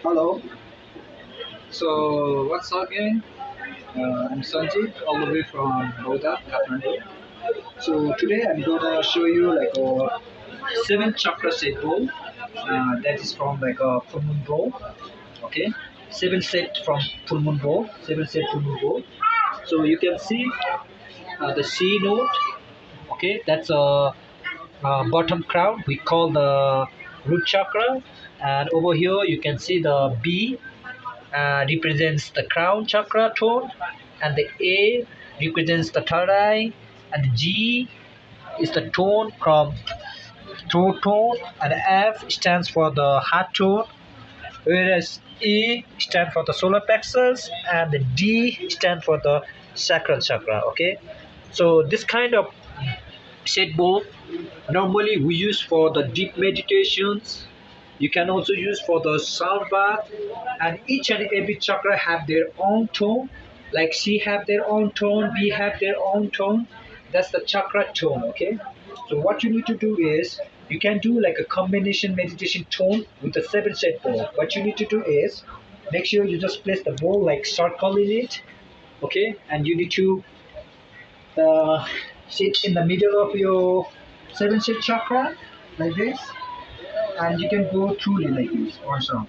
Hello. So what's up, gang? I'm Sanjeev, all the way from Boda, Kathmandu. So today I'm gonna show you like a seven chakra set bowl. That is from like a full moon bowl. Okay, seven set from full moon bowl. Seven set full moon bowl. So you can see the C note. Okay, that's a bottom crown. We call the root chakra, and over here you can see the B represents the crown chakra tone, and the A represents the third eye, and the G is the tone from throat tone, and F stands for the heart tone, whereas E stands for the solar plexus, and the D stands for the sacral chakra. Okay, so this kind of set bowl normally we use for the deep meditations. You can also use for the sound bath, and each and every chakra have their own tone. Like C have their own tone, B have their own tone. That's the chakra tone. Okay. So what you need to do is you can do like a combination meditation tone with the seven set bowl. What you need to do is make sure you just place the bowl like circle in it. Okay, and you need to uh, sit in the middle of your seven set chakra like this, and you can go through it like this also.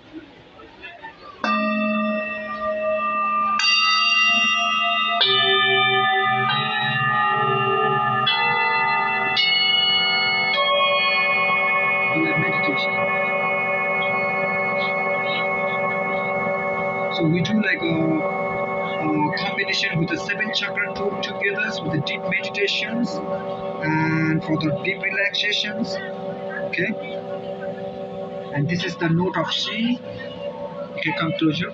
Do a meditation. So we do like a combination with the seven chakra tone together with the deep meditations and for the deep relaxations. Okay, and this is the note of C. Okay, come closer.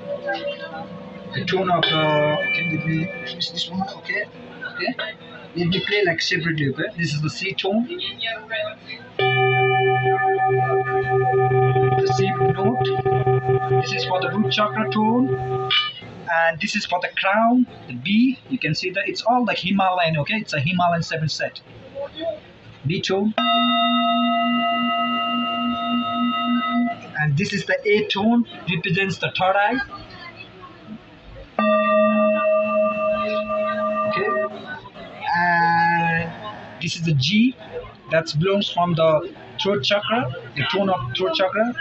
The tone of the, okay, let me finish this one. Okay, okay, let me play like separately. Okay, this is the C tone, the C note. This is for the root chakra tone, and this is for the crown, the B. You can see that it's all like Himalayan. Okay, it's a Himalayan seven set B tone, and this is the A tone, represents the third eye. Okay, and this is the G, that belongs from the throat chakra, the tone of throat chakra.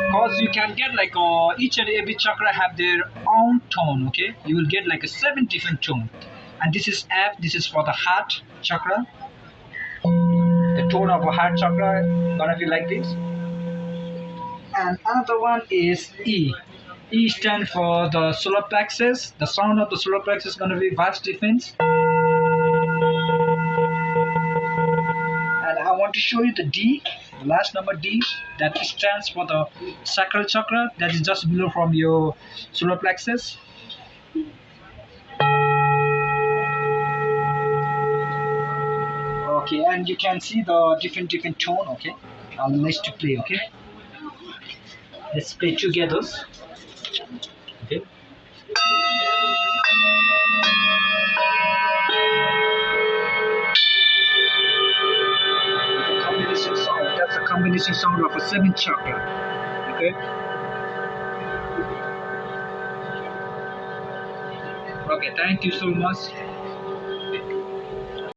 Because you can get like each and every chakra have their own tone. Okay, you will get like a seven different tone, and this is F. This is for the heart chakra. The tone of a heart chakra gonna be like this, and another one is E. E stands for the solar plexus. The sound of the solar plexus is gonna be vast difference. And I want to show you the D, the last number D, that stands for the sacral chakra, that is just below from your solar plexus. Okay, and you can see the different tone. Okay, let's to play. Okay, let's play together. Okay. Combination sound. That's a combination sound of a seven chakra. Okay. Okay. Thank you so much.